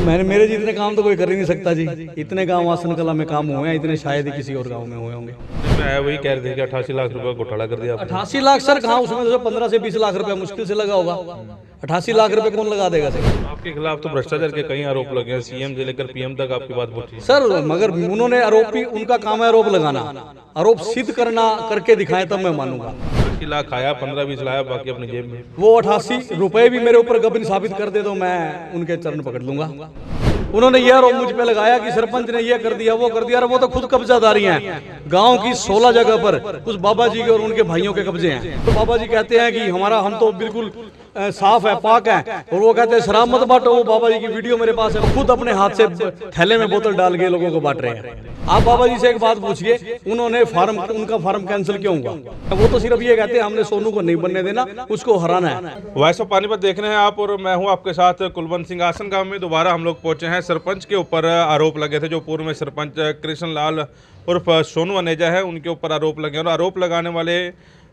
मेरे जितने काम तो कोई कर ही नहीं सकता जी। इतने गांव आसन कला में काम हुए हैं, इतने शायद ही किसी और गांव में हुए होंगे। में आया वही कह रहे थे कि 88 लाख रुपए घोटाला कर दिया आपने। 88 लाख सर कहाँ, उसमें तो 15 से 20 लाख रुपया मुश्किल से लगा होगा। 88 लाख रुपए कौन लगा देगा सर? आपके खिलाफ तो भ्रष्टाचार के कई आरोप लगे हैं, सीएम से लेकर पीएम तक आपकी बात पहुंची। सर मगर उन्होंने आरोपी, उनका काम है आरोप लगाना, आरोप सिद्ध करना, करके दिखाएं तब मैं मानूंगा। 80 लाख आया, 15-20 लाया बाकी अपनी जेब में। वो 88 रुपए भी मेरे ऊपर गबन साबित कर दे तो मैं उनके चरण पकड़ लूंगा। उन्होंने यह आरोप मुझ पे लगाया कि सरपंच ने यह कर दिया, वो कर दिया। वो तो खुद कब्जादारी हैं। गांव की 16 जगह पर कुछ बाबा जी के और उनके भाइयों के कब्जे हैं। तो बाबा जी कहते हैं कि हमारा, हम तो बिल्कुल साफ है, पाक है, और वो कहते हैं शराब मत बांटो। वो बाबा जी की वीडियो मेरे पास है, वो खुद अपने हाथ से थैले में बोतल डाल के लोगों को बांट रहे हैं। आप बाबा जी से एक बात पूछिए, उन्होंने फार्म, उनका फार्म कैंसिल क्यों हुआ? वो तो सिर्फ ये कहते हैं हमने सोनू को नहीं बनने देना, उसको हराना है। वॉइस ऑफ पानीपत देख रहे हैं आप, और मैं हूं आपके साथ कुलवंत सिंह। आसन गांव में दोबारा हम लोग पहुंचे हैं। सरपंच के ऊपर आरोप लगे थे, जो पूर्व में सरपंच कृष्ण लाल उर्फ सोनू अनेजा है, उनके ऊपर आरोप लगे। और आरोप लगाने वाले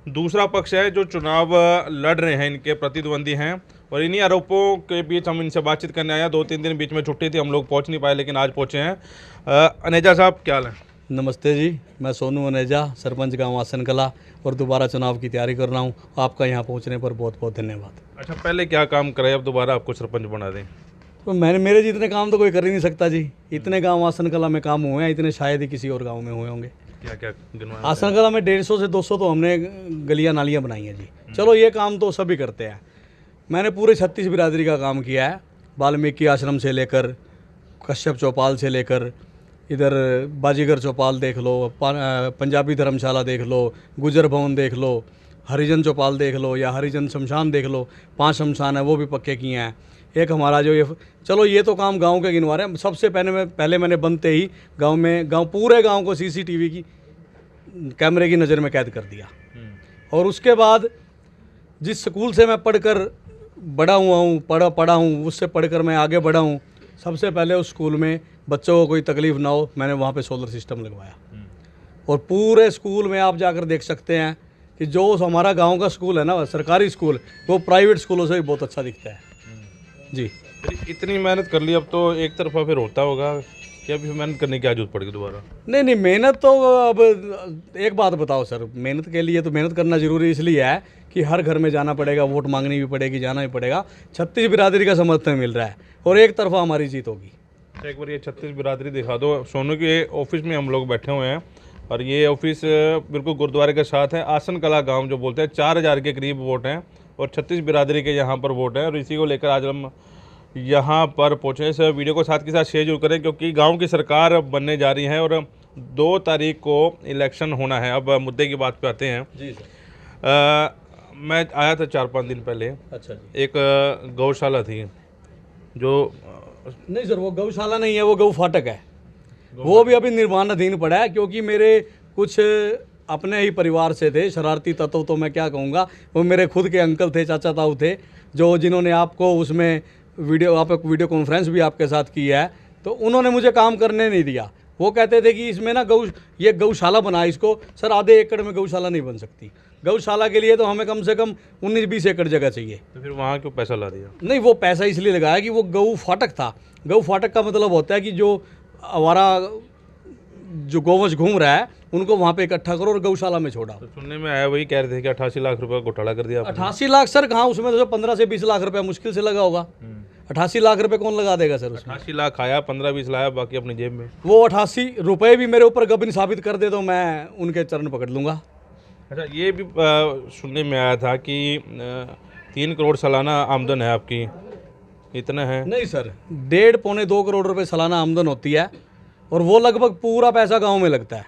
दूसरा पक्ष है जो चुनाव लड़ रहे हैं, इनके प्रतिद्वंदी हैं। और इन्हीं आरोपों के बीच हम इनसे बातचीत करने आए। 2-3 दिन बीच में छुट्टी थी, हम लोग पहुंच नहीं पाए, लेकिन आज पहुंचे हैं। अनेजा साहब क्या हाल है? नमस्ते जी, मैं सोनू अनेजा, सरपंच गांव आसन कला, और दोबारा चुनाव की तैयारी कर रहा हूं। आपका यहां पहुंचने पर बहुत बहुत धन्यवाद। अच्छा, पहले क्या काम कराए, अब दोबारा आपको सरपंच बना दें? तो मेरे जितने काम तो कोई कर ही नहीं सकता जी। इतने गांव आसन कला में काम हुए हैं, इतने शायद ही किसी और गांव में हुए होंगे। क्या क्या गिनवाया? आसन कला में 150 से 200 तो हमने गलियां नालियां बनाई हैं जी। चलो ये काम तो सभी करते हैं। मैंने पूरे 36 बिरादरी का काम किया है। वाल्मीकि आश्रम से लेकर कश्यप चौपाल से लेकर इधर बाजीगर चौपाल देख लो, पंजाबी धर्मशाला देख लो, गुजर भवन देख लो, हरिजन चौपाल देख लो, या हरिजन शमशान देख लो। 5 शमशान है, वो भी पक्के किए हैं। एक हमारा जो ये, चलो ये तो काम गांव के गिनवा रहे हैं। सबसे पहले मैंने बनते ही पूरे गांव को सीसीटीवी की कैमरे की नज़र में कैद कर दिया। और उसके बाद जिस स्कूल से मैं पढ़कर बड़ा हुआ हूँ, पढ़ा हूँ, उससे पढ़कर मैं आगे बढ़ा हूँ, सबसे पहले उस स्कूल में बच्चों को कोई तकलीफ़ ना हो, मैंने वहाँ पे सोलर सिस्टम लगवाया। और पूरे स्कूल में आप जाकर देख सकते हैं कि जो हमारा गांव का स्कूल है ना, सरकारी स्कूल, वो प्राइवेट स्कूलों से भी बहुत अच्छा दिखता है जी। इतनी मेहनत कर ली, अब तो एक तरफा फिर होता होगा कि अभी मेहनत करने की जरूरत पड़ेगी दोबारा? नहीं, मेहनत तो, अब एक बात बताओ सर, मेहनत के लिए तो मेहनत करना ज़रूरी इसलिए है कि हर घर में जाना पड़ेगा, वोट मांगनी भी पड़ेगी, जाना भी पड़ेगा। 36 बिरादरी का समर्थन मिल रहा है और एक तरफा हमारी जीत होगी। एक बार ये 36 बिरादरी दिखा दो। सोनू के ऑफिस में हम लोग बैठे हुए हैं, और ये ऑफिस बिल्कुल गुरुद्वारे के साथ है। आसन कला गाँव जो बोलते हैं, 4000 के करीब वोट हैं और 36 बिरादरी के यहाँ पर वोट हैं। और इसी को लेकर आज हम यहाँ पर पहुँचे। इस वीडियो को साथ के साथ शेयर जरूर करें, क्योंकि गांव की सरकार बनने जा रही है और 2 तारीख को इलेक्शन होना है। अब मुद्दे की बात पे आते हैं जी सर। मैं आया था 4-5 दिन पहले। अच्छा जी। एक गौशाला थी जो, नहीं सर, वो गौशाला नहीं है, वो गौ फाटक है। वो भी अभी निर्माणाधीन पड़ा है, क्योंकि मेरे कुछ अपने ही परिवार से थे शरारती तत्व, तो मैं क्या कहूँगा, वो मेरे खुद के अंकल थे, चाचा ताऊ थे, जिन्होंने आपको उसमें वीडियो कॉन्फ्रेंस भी आपके साथ की है। तो उन्होंने मुझे काम करने नहीं दिया। वो कहते थे कि इसमें ना ये गौशाला बना, इसको सर आधे एकड़ में गौशाला नहीं बन सकती। गौशाला के लिए तो हमें कम से कम 19-20 एकड़ जगह चाहिए। तो फिर वहाँ क्यों पैसा ला दिया? नहीं, वो पैसा इसलिए लगाया कि वो गौ फाटक था। गौ फाटक का मतलब होता है कि जो हमारा जो गोवंश घूम रहा है उनको वहाँ पे इकट्ठा करो और गौशाला में छोड़ा। तो सुनने में आया वही कह रहे थे कि 88 लाख रुपए घोटाला कर दिया आपने। 88 लाख सर कहाँ, उसमें तो 15 से 20 लाख रुपया मुश्किल से लगा होगा। 88 लाख रुपए कौन लगा देगा सर उसमें? 88 लाख आया, 15-20 लाया बाकी अपनी जेब में। वो 88 रुपए भी मेरे ऊपर गबन साबित कर दे तो मैं उनके चरण पकड़ लूंगा। अच्छा, ये भी सुनने में आया था कि 3 करोड़ सालाना आमदन है आपकी, इतना है? नहीं सर, 1.5-2 करोड़ रुपए सालाना आमदन होती है, और वो लगभग पूरा पैसा गांव में लगता है।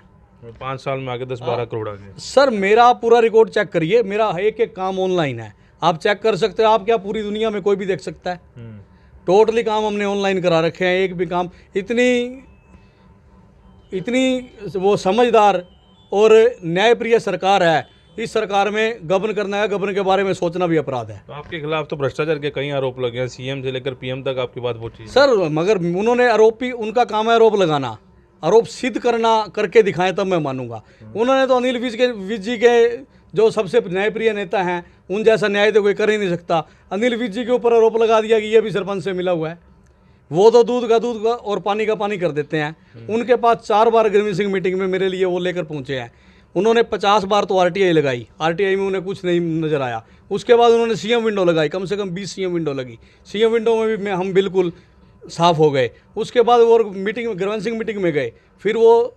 5 साल में आगे 10-12 करोड़ आ गए। सर मेरा पूरा रिकॉर्ड चेक करिए, मेरा एक काम ऑनलाइन है, आप चेक कर सकते हो। आप क्या, पूरी दुनिया में कोई भी देख सकता है। टोटली काम हमने ऑनलाइन करा रखे हैं। एक भी काम, इतनी वो समझदार और न्यायप्रिय सरकार है। इस सरकार में गबन करना है, गबन के बारे में सोचना भी अपराध है। तो आपके खिलाफ तो भ्रष्टाचार के कई आरोप लगे हैं, सीएम से लेकर पीएम तक आपकी बात पहुंची। सर मगर उन्होंने आरोपी, उनका काम है आरोप लगाना, आरोप सिद्ध करना, करके दिखाएं तब मैं मानूंगा। उन्होंने तो अनिल विज जी के, जो सबसे न्यायप्रिय नेता हैं, उन जैसा न्याय तो कोई कर ही नहीं सकता। अनिल विज जी के ऊपर आरोप लगा दिया कि ये भी सरपंच से मिला हुआ है। वो तो दूध का और पानी का पानी कर देते हैं। उनके पास 4 बार गुरमीत सिंह मीटिंग में मेरे लिए वो लेकर पहुंचे हैं। उन्होंने 50 बार तो आरटीआई लगाई, आरटीआई में उन्हें कुछ नहीं नज़र आया। उसके बाद उन्होंने सीएम विंडो लगाई, कम से कम 20 सीएम विंडो लगी। सीएम विंडो में भी हम बिल्कुल साफ हो गए। उसके बाद वो मीटिंग में गुरवंत सिंह मीटिंग में गए, फिर वो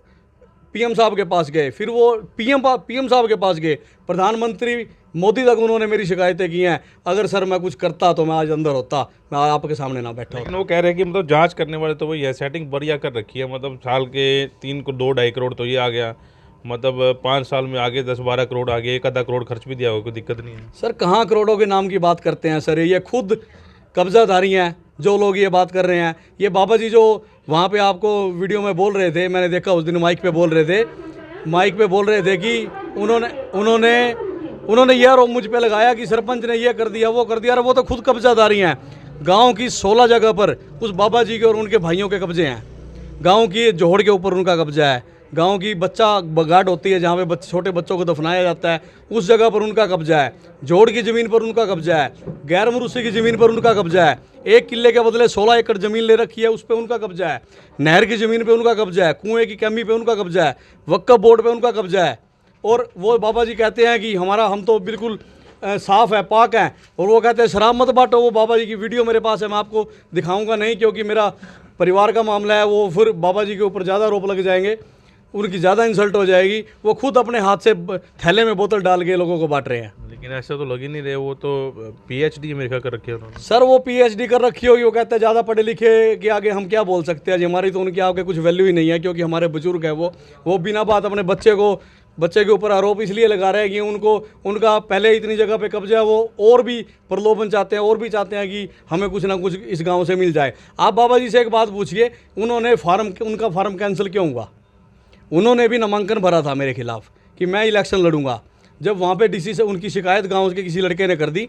पीएम साहब के पास गए, फिर वो पीएम साहब के पास गए, प्रधानमंत्री मोदी तक उन्होंने मेरी शिकायतें की हैं। अगर सर मैं कुछ करता तो मैं आज अंदर होता, मैं आपके सामने ना बैठा लेकिन वो कह रहे हैं कि मतलब जांच करने वाले तो वही है, सेटिंग बढ़िया कर रखी है। मतलब साल के 3 को 2-2.5 करोड़ तो ये आ गया, मतलब 5 साल में आगे 10-12 करोड़ आ गया, 1 आधा करोड़ खर्च भी दिया होगा, कोई दिक्कत नहीं है। सर कहाँ करोड़ों के नाम की बात करते हैं सर, ये खुद कब्जाधारी हैं जो लोग ये बात कर रहे हैं। ये बाबा जी जो वहाँ पे आपको वीडियो में बोल रहे थे, मैंने देखा उस दिन माइक पे बोल रहे थे कि उन्होंने ये आरोप मुझ पे लगाया कि सरपंच ने ये कर दिया वो कर दिया। अरे वो तो खुद कब्जाधारी हैं। गांव की 16 जगह पर उस बाबा जी के और उनके भाइयों के कब्जे हैं। गांव की जोहड़ के ऊपर उनका कब्जा है। गांव की बच्चा बगाट होती है जहाँ पे छोटे बच्चों को दफनाया जाता है, उस जगह पर उनका कब्जा है। जोड़ की ज़मीन पर उनका कब्जा है। गैर मुरुसी की ज़मीन पर उनका कब्जा है। 1 किले के बदले 16 एकड़ ज़मीन ले रखी है, उस पर उनका कब्जा है। नहर की ज़मीन पे उनका कब्जा है। कुएं की कमी पे उनका कब्जा है। वक्फ बोर्ड पे उनका कब्जा है। और वो बाबा जी कहते हैं कि हम तो बिल्कुल साफ़ है, पाक है। और वो कहते हैं शराब मत बांटो। वो बाबा जी की वीडियो मेरे पास है, मैं आपको दिखाऊंगा नहीं क्योंकि मेरा परिवार का मामला है। वो फिर बाबा जी के ऊपर ज़्यादा आरोप लग जाएंगे, उनकी ज़्यादा इंसल्ट हो जाएगी। वो खुद अपने हाथ से थैले में बोतल डाल के लोगों को बांट रहे हैं। लेकिन ऐसा तो लग ही नहीं रहे, वो तो पीएचडी अमेरिका कर रखी है उन्होंने। सर वो पीएचडी कर रखी होगी, वो कहते हैं ज़्यादा पढ़े लिखे के आगे हम क्या बोल सकते हैं जी, हमारी तो उनके आगे कुछ वैल्यू ही नहीं है क्योंकि हमारे बुजुर्ग हैं। वो बिना बात अपने बच्चे के ऊपर आरोप इसलिए लगा रहे हैं कि उनका पहले इतनी जगह पे कब्जा है। वो और भी प्रलोभन चाहते हैं, और भी चाहते हैं कि हमें कुछ ना कुछ इस गांव से मिल जाए। आप बाबा जी से एक बात पूछिए, उनका फार्म कैंसिल क्यों हुआ? उन्होंने भी नामांकन भरा था मेरे खिलाफ कि मैं इलेक्शन लड़ूंगा। जब वहाँ पे डीसी से उनकी शिकायत गाँव के किसी लड़के ने कर दी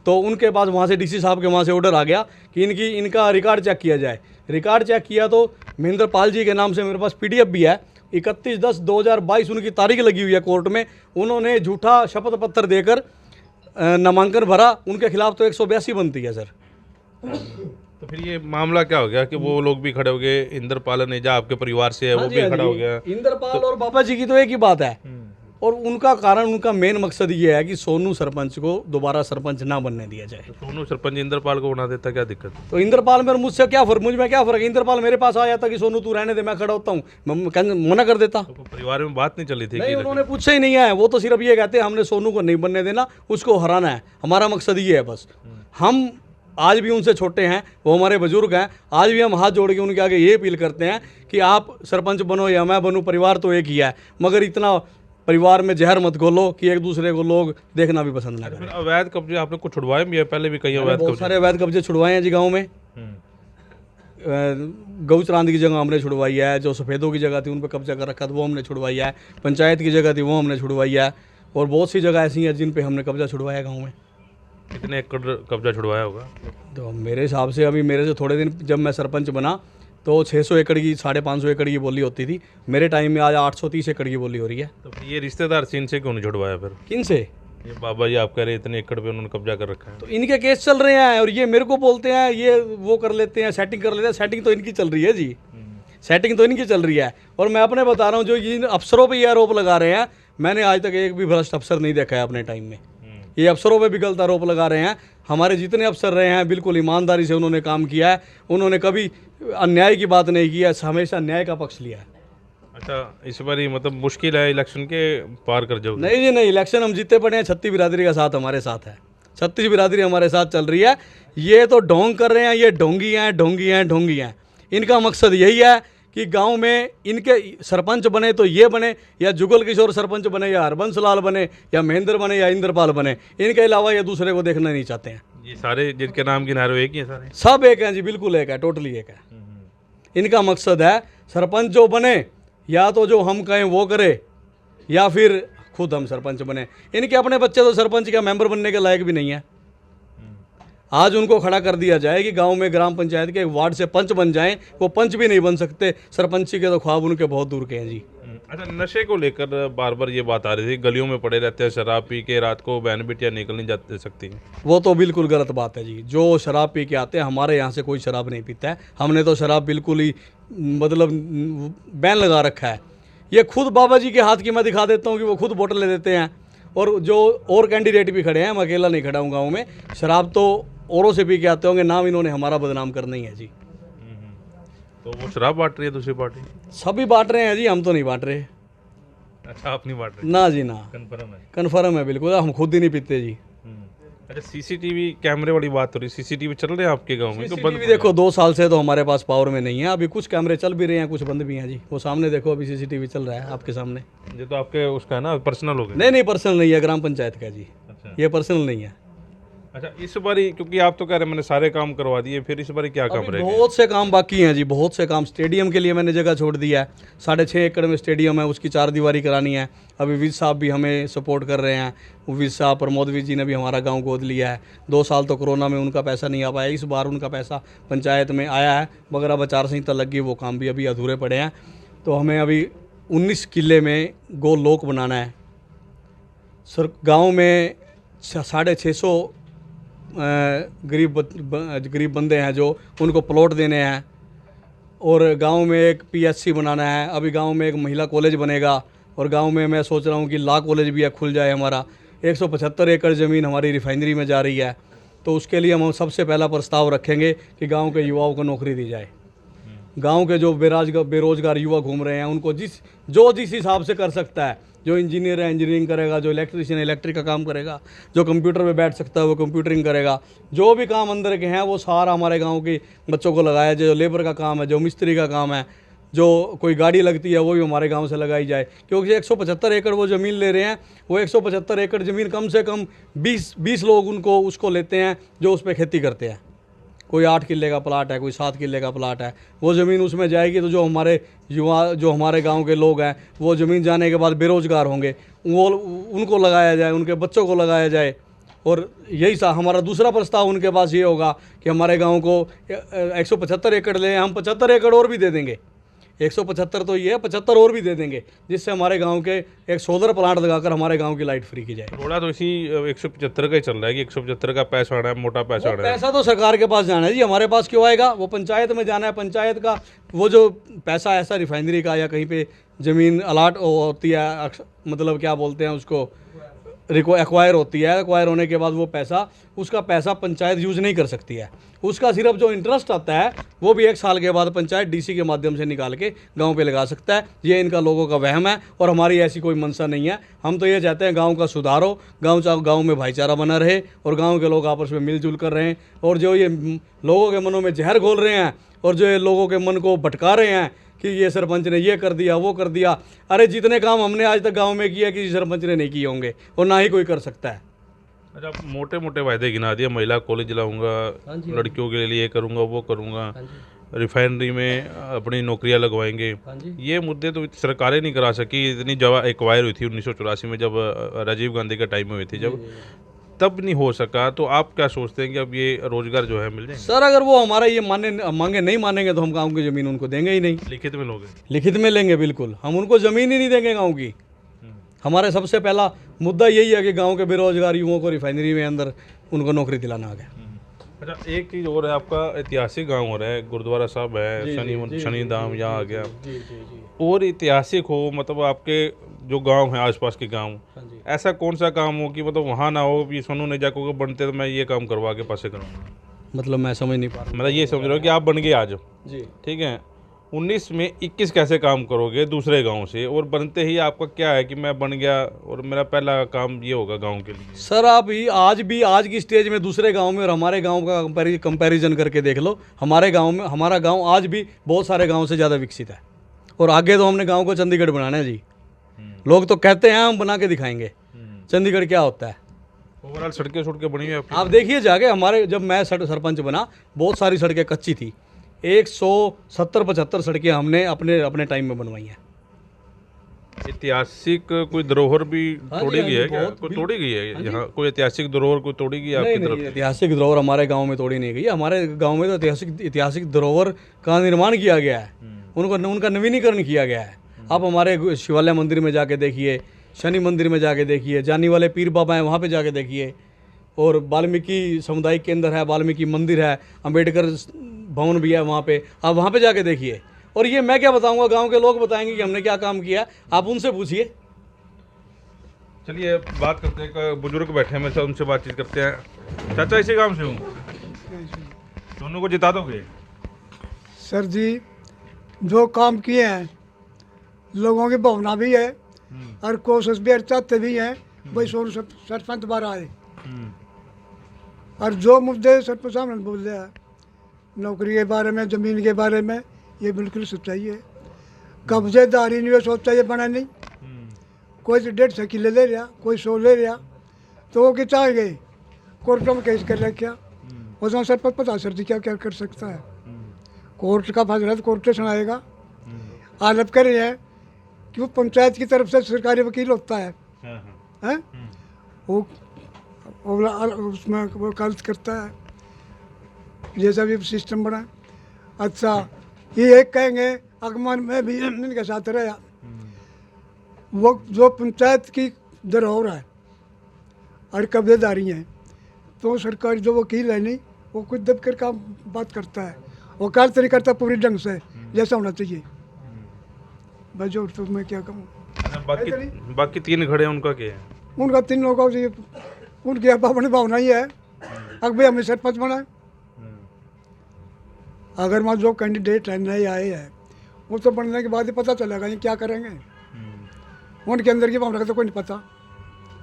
तो उनके पास वहाँ से डीसी साहब के वहाँ से ऑर्डर आ गया कि इनका रिकॉर्ड चेक किया जाए। रिकॉर्ड चेक किया तो महेंद्र पाल जी के नाम से मेरे पास PDF भी है। 31/10/2022 उनकी तारीख लगी हुई है कोर्ट में। उन्होंने झूठा शपथ पत्र देकर नामांकन भरा। उनके खिलाफ तो 182 बनती है सर। तो फिर ये मामला क्या हो गया कि वो लोग भी खड़े हो गए? इंद्रपाल नेजा आपके परिवार से है, वो भी खड़ा हो गया। इंद्रपाल और बाबा जी की तो एक ही बात है। और उनका मेन मकसद ये है कि सोनू सरपंच को दोबारा सरपंच ना बनने दिया जाए। तो सोनू सरपंच इंद्रपाल को बना देता, क्या दिक्कत? तो इंद्रपाल में मुझ में क्या फ़र्क है? इंद्रपाल मेरे पास आ जाता कि सोनू तू रहने दे, मैं खड़ा होता हूँ, मना कर देता। तो परिवार में बात नहीं चली थी? नहीं, उन्होंने पूछा ही नहीं है। वो तो सिर्फ ये कहते हैं हमने सोनू को नहीं बनने देना, उसको हराना है, हमारा मकसद ये है बस। हम आज भी उनसे छोटे हैं, वो हमारे बुजुर्ग हैं। आज भी हम हाथ जोड़ के उनके आगे ये अपील करते हैं कि आप सरपंच बनो या मैं बनूं, परिवार तो एक ही है, मगर इतना परिवार में जहर मत घोलो कि एक दूसरे को लोग देखना भी पसंद ना करें। अवैध कब्जे आपने कुछ छुड़वाए भी है? पहले भी कई अवैध बहुत सारे अवैध कब्जे छुड़वाए हैं जी गाँव में। गौचरांद की जगह हमने छुड़वाई है। जो सफ़ेदों की जगह थी उन पर कब्जा कर रखा था वो हमने छुड़वाई है। पंचायत की जगह थी वो हमने छुड़वाई है। और बहुत सी जगह ऐसी हैं जिन पे हमने कब्जा छुड़वाया गाँव में। कितने एकड़ कब्जा छुड़वाया होगा? तो मेरे हिसाब से अभी मेरे से थोड़े दिन जब मैं सरपंच बना तो 600 एकड़ की 550 एकड़ की बोली होती थी। मेरे टाइम में आज 830 एकड़ की बोली हो रही है। तो फिर ये रिश्तेदार सीन से क्यों नहीं छुड़वाया फिर? किन से? ये बाबा जी आप कह रहे इतने एकड़ पे उन्होंने कब्जा कर रखा है। तो इनके केस चल रहे हैं और ये मेरे को बोलते हैं ये वो कर लेते हैं, सेटिंग कर लेते हैं। सेटिंग तो इनकी चल रही है जी, सेटिंग तो इनकी चल रही है। और मैं अपने बता रहा हूँ, जो इन अफसरों पर ये आरोप लगा रहे हैं, मैंने आज तक एक भी भ्रष्ट अफसर नहीं देखा है अपने टाइम में। ये अफसरों पे भी गलत आरोप लगा रहे हैं। हमारे जितने अफसर रहे हैं बिल्कुल ईमानदारी से उन्होंने काम किया है। उन्होंने कभी अन्याय की बात नहीं किया, हमेशा न्याय का पक्ष लिया है। अच्छा, इस बार ही मतलब मुश्किल है इलेक्शन के पार कर जाओगे? नहीं जी नहीं, इलेक्शन हम जीते पड़े हैं। 36 बिरादरी का साथ हमारे साथ है। 36 बिरादरी हमारे साथ चल रही है। ये तो ढोंग कर रहे हैं, ये ढोंगी हैं। इनका मकसद यही है कि गांव में इनके सरपंच बने तो ये बने, या जुगल किशोर सरपंच बने, या हरबंस लाल बने, या महेंद्र बने, या इंद्रपाल बने। इनके अलावा ये दूसरे को देखना नहीं चाहते हैं। ये सारे जिनके नाम गिना रहे हो एक ही हैं सारे? सब एक हैं जी, बिल्कुल एक है, टोटली एक है। इनका मकसद है सरपंच जो बने या तो जो हम कहें वो करे, या फिर खुद हम सरपंच बने। इनके अपने बच्चे तो सरपंच का मेंबर बनने के लायक भी नहीं है। आज उनको खड़ा कर दिया जाए कि गांव में ग्राम पंचायत के वार्ड से पंच बन जाएं, वो पंच भी नहीं बन सकते। सरपंची के तो ख्वाब उनके बहुत दूर के हैं जी। अच्छा, नशे को लेकर बार बार ये बात आ रही थी, गलियों में पड़े रहते हैं शराब पी के, रात को बहन बेटियां निकल नहीं जा सकती। वो तो बिल्कुल गलत बात है जी। जो शराब पी के आते हैं, हमारे यहाँ से कोई शराब नहीं पीता है। हमने तो शराब बिल्कुल ही मतलब बैन लगा रखा है। ये खुद बाबा जी के हाथ की मैं दिखा देता हूँ कि वो खुद बोतल ले देते हैं। और जो और कैंडिडेट भी खड़े हैं, मैं अकेला नहीं खड़ा हूँ गाँव में, शराब तो औरों से पी के आते होंगे, नाम इन्होंने हमारा बदनाम करना ही है जी। तो वो शराब बांट रही है दूसरी पार्टी? सभी बांट रहे हैं जी, हम तो नहीं बांट रहे। अच्छा, आप नहीं बांट रहे? ना जी ना, कन्फर्म है? कन्फर्म है बिल्कुल, हम खुद ही नहीं पीते जी। अच्छा, सीसीटीवी कैमरे वाली बात हो रही, सीसीटीवी चल रहे हैं आपके गांव में? तो बंद सीसीटीवी देखो 2 साल से तो हमारे पास पावर में नहीं है। अभी कुछ कैमरे चल भी रहे हैं, कुछ बंद भी हैं जी। वो सामने देखो, अभी सीसीटीवी चल रहा है आपके सामने। ये तो आपके उसका है ना, पर्सनल हो गया? नहीं नहीं, पर्सनल नहीं है, ग्राम पंचायत का जी। अच्छा ये पर्सनल नहीं है। अच्छा, इस बारी क्योंकि आप तो कह रहे हैं मैंने सारे काम करवा दिए, फिर इस बारी क्या काम अभी रहेगा? बहुत से काम बाकी हैं जी, बहुत से काम। स्टेडियम के लिए मैंने जगह छोड़ दिया है। 6.5 एकड़ में स्टेडियम है, उसकी 4 दीवारी करानी है। अभी विज साहब भी हमें सपोर्ट कर रहे हैं। विज साहब, प्रमोद विज जी ने भी हमारा गांव गोद लिया है। 2 साल तो कोरोना में उनका पैसा नहीं आ पाया। इस बार उनका पैसा पंचायत में आया है, मगर अब आचार संहिता लग गई, वो काम भी अभी अधूरे पड़े हैं। तो हमें अभी 19 किले में गोल लोक बनाना है। सर गाँव में 650 गरीब बंदे हैं जो, उनको प्लॉट देने हैं। और गांव में एक पीएचसी बनाना है। अभी गांव में एक महिला कॉलेज बनेगा। और गांव में मैं सोच रहा हूं कि लॉ कॉलेज भी खुल जाए हमारा। 175 एकड़ ज़मीन हमारी रिफाइनरी में जा रही है, तो उसके लिए हम सबसे पहला प्रस्ताव रखेंगे कि गांव के युवाओं को नौकरी दी जाए। गांव के जो बेरोजगार युवा घूम रहे हैं, उनको जिस हिसाब से कर सकता है, जो इंजीनियर है इंजीनियरिंग करेगा, जो इलेक्ट्रिशियन है इलेक्ट्रिक का काम करेगा, जो कंप्यूटर पे बैठ सकता है वो कंप्यूटरिंग करेगा। जो भी काम अंदर के हैं वो सारा हमारे गांव के बच्चों को लगाया जाए। जो लेबर का काम है, जो मिस्त्री का काम है, जो कोई गाड़ी लगती है वो भी हमारे गांव से लगाई जाए। क्योंकि 175 एकड़ वो ज़मीन ले रहे हैं। वो 175 एकड़ ज़मीन कम से कम 20 लोग उसको लेते हैं जो उस पर खेती करते हैं। कोई 8 किले का प्लाट है, कोई 7 किले का प्लाट है। वो ज़मीन उसमें जाएगी तो जो हमारे युवा, जो हमारे गांव के लोग हैं, वो ज़मीन जाने के बाद बेरोज़गार होंगे, वो उनको लगाया जाए, उनके बच्चों को लगाया जाए। और यही हमारा दूसरा प्रस्ताव उनके पास ये होगा कि हमारे गांव को 175 एकड़ लें, हम 75 एकड़ और भी दे देंगे। 175 तो ये है, 75 और भी दे देंगे, जिससे हमारे गांव के एक सोलर प्लांट लगाकर हमारे गांव की लाइट फ्री की जाए। थोड़ा तो इसी 175 का ही चल रहा है कि 175 का पैसा आना है, मोटा पैसा आना है। पैसा तो सरकार के पास जाना है जी, हमारे पास क्यों आएगा? वो पंचायत में जाना है। पंचायत का वो जो पैसा ऐसा रिफाइनरी का या कहीं पे ज़मीन अलाट होती है, मतलब क्या बोलते हैं उसको, एक्वायर होती है। एक्वायर होने के बाद वो पैसा, उसका पैसा पंचायत यूज़ नहीं कर सकती है। उसका सिर्फ जो इंटरेस्ट आता है वो भी 1 साल के बाद पंचायत डीसी के माध्यम से निकाल के गांव पे लगा सकता है। ये इनका लोगों का वहम है और हमारी ऐसी कोई मंशा नहीं है। हम तो ये चाहते हैं गांव का सुधार हो, गांव में भाईचारा बना रहे और गांव के लोग आपस में मिलजुल कर रहें। और जो ये लोगों के मनों में जहर घोल रहे हैं और जो ये लोगों के मन को भटका रहे हैं कि ये सरपंच ने ये कर दिया, वो कर दिया, अरे जितने काम हमने आज तक गांव में किया किसी सरपंच ने नहीं किए होंगे और ना ही कोई कर सकता है। अच्छा, आप मोटे मोटे वायदे गिना दिए, महिला कॉलेज लाऊंगा, लड़कियों के लिए करूंगा, वो करूंगा, रिफाइनरी में अपनी नौकरियां लगवाएंगे। ये मुद्दे तो सरकारें नहीं करा सकी। इतनी जगह एक्वायर हुई थी 1984 में, जब राजीव गांधी का टाइम में हुई थी, जब तब नहीं हो सका। तो आप क्या सोचते हैं कि अब ये रोजगार जो है मिल जाएगा? सर अगर वो हमारा ये मांगे नहीं मानेंगे तो हम गाँव की ज़मीन उनको देंगे ही नहीं। लिखित में लोगे? लिखित में लेंगे बिल्कुल, हम उनको ज़मीन ही नहीं देंगे गाँव की। हमारे सबसे पहला मुद्दा यही है कि गांव के बेरोजगार युवाओं को रिफाइनरी में अंदर उनको नौकरी दिलाना आ गया। अच्छा, एक चीज़ और है, आपका ऐतिहासिक गांव हो रहा है, गुरुद्वारा साहब है, शनि धाम यहाँ आ गया। और ऐतिहासिक हो, मतलब आपके जो गांव है आसपास के गांव, ऐसा कौन सा काम हो कि मतलब वहाँ ना हो कि सोनू ने जाकर बनते तो मैं ये काम करवा के पासे करूँगा? मतलब मैं समझ नहीं पा रहा। मतलब ये समझ रहा हूँ कि आप बन गए आज जी, ठीक है, 19 में 21 कैसे काम करोगे दूसरे गांव से? और बनते ही आपका क्या है कि मैं बन गया और मेरा पहला काम ये होगा गांव के लिए? सर आप आज की स्टेज में दूसरे गांव में और हमारे गांव का कंपैरिजन करके देख लो। हमारे गांव में, हमारा गांव आज भी बहुत सारे गांव से ज़्यादा विकसित है। और आगे तो हमने गांव को चंडीगढ़ बनाना है जी। लोग तो कहते हैं हम बना के दिखाएंगे। चंडीगढ़ क्या होता है? ओवरऑल सड़कें बनी हुई है आप देखिए जाके, हमारे जब मैं सरपंच बना बहुत सारी सड़कें कच्ची थी। 170-75 सड़कें हमने अपने टाइम में बनवाई हैं। ऐतिहासिक कोई धरोहर भी तोड़ी गई है क्या? बहुत कोई तोड़ी गई है यहाँ? कोई ऐतिहासिक धरोहर कोई तोड़ी गई है आपकी तरफ? नहीं, ऐतिहासिक धरोहर हमारे गांव में तोड़ी नहीं गई है। हमारे गांव में तो ऐतिहासिक धरोहर का निर्माण किया गया है, उनका नवीनीकरण किया गया है। आप हमारे शिवालय मंदिर में जाके देखिए, शनि मंदिर में जाके देखिए, जानी वाले पीर बाबा हैं वहाँ पे जाके देखिए, और वाल्मीकि सामुदायिक केंद्र है, वाल्मीकि मंदिर है, अंबेडकर भवन भी है वहाँ पे, आप वहाँ पे जाके देखिए। और ये मैं क्या बताऊँगा, गाँव के लोग बताएंगे कि हमने क्या काम किया, आप उनसे पूछिए। चलिए बात करते हैं, एक बुजुर्ग बैठे हैं मेरे साथ, उनसे बातचीत करते हैं। चाचा इसी गांव से हूँ, दोनों को जिता दोगे? सर जी, जो काम किए हैं, लोगों की भावना भी है और कोशिश भी चाहते भी हैं भाई सोनू सरपंच दोबारा आए। और जो मुद्दे सरपंच साहब ने बोल दिया नौकरी के बारे में, ज़मीन के बारे में, ये बिल्कुल सच्चाई है। कब्जेदारी नहीं सोचा ये बना नहीं, कोई 150 किले ले रहा, कोई 100 ले रहा, तो वो क्या गए कोर्टों में केस कर रखा। उसमें सरपंच पता सर जी क्या क्या कर सकता है। कोर्ट का फैसला तो कोर्ट सुनाएगा। आरोप कर रहे हैं कि वो पंचायत की तरफ से सरकारी वकील होता है, हैं? वो उसमें वो गलत करता है, जैसा भी सिस्टम बना। अच्छा, ये एक कहेंगे अगमान में भी इनके साथ रहा, वो जो पंचायत की धरोहर है और कब्जेदारी है, तो सरकारी जो वकील है नहीं, वो कुछ दब कर काम बात करता है, वो कार्य नहीं करता पूरी ढंग से जैसा होना चाहिए। बस और तो मैं क्या कहूँ। बाकी 3 खड़े हैं, उनका क्या है? उनका 3 लोगों से उनकी अपनी भावना ही है अब भाई हमें सरपंच बनाए। अगर वहाँ जो कैंडिडेट है नए आए हैं, वो तो बनने के बाद ही पता चलेगा ये क्या करेंगे। उनके अंदर की भावना का तो कोई नहीं पता,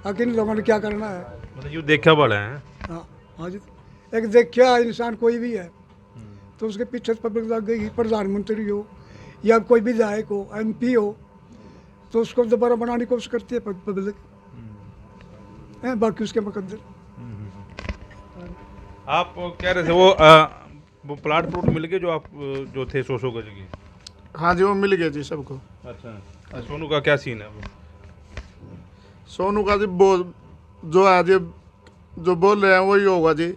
आखिर इन लोगों ने क्या करना है। मतलब यूँ देखा वाला है। हाँ हाँ जी, एक देखिए इंसान कोई भी है तो उसके पीछे पब्लिक लग गई, प्रधानमंत्री हो या कोई विधायक हो, MP हो, तो उसको दोबारा बनाने की कोशिश करती है पब्लिक, बाकी उसके मुकद्दर। आप कह रहे थे वो प्लाट मिल गए जो आप जो थे 100 गज की? हाँ जी, वो मिल गया जी सबको। अच्छा, सोनू का क्या सीन है वो? सोनू का जी जो है जी, जो बोल रहे हैं वही होगा जी।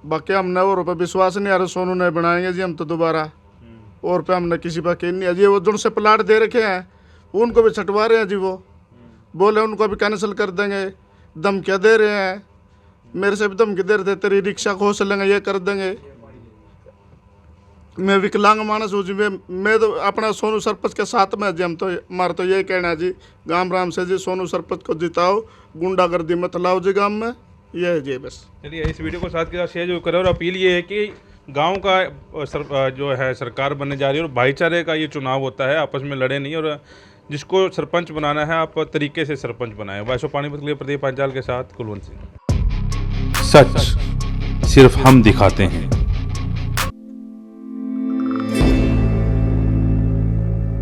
बाकी हमने और पे विश्वास नहीं आ रहा सोनू नहीं बनाएंगे जी हम तो दोबारा, और पे हमने किसी पर यकीन नहीं है जी। वो जो से प्लाट दे रखे हैं उनको भी छटवा रहे हैं जी, वो बोले उनको भी कैंसिल कर देंगे, धमकियाँ दे रहे हैं, मेरे से भी धमकी दे रहे थे तेरी रिक्शा खोस लेंगे, ये कर देंगे। मैं विकलांग मानस हूँ जी, मैं तो अपना सोनू सरपंच के साथ में जी। हम तो हमारा तो यही कहना है जी, गांव राम से जी सोनू सरपंच को जिताओ, गुंडागर्दी मत लाओ जी गांव में, ये है जी बस। चलिए इस वीडियो को साथ के साथ शेयर जो करें, और अपील ये है कि गांव का जो है सरकार बनने जा रही है और भाईचारे का ये चुनाव होता है, आपस में लड़े नहीं, और जिसको सरपंच बनाना है आप तरीके से सरपंच बनाएं। वॉइस ऑफ पानीपत के लिए प्रदीप पांचाल के साथ कुलवंत सिंह। सच सिर्फ हम दिखाते हैं।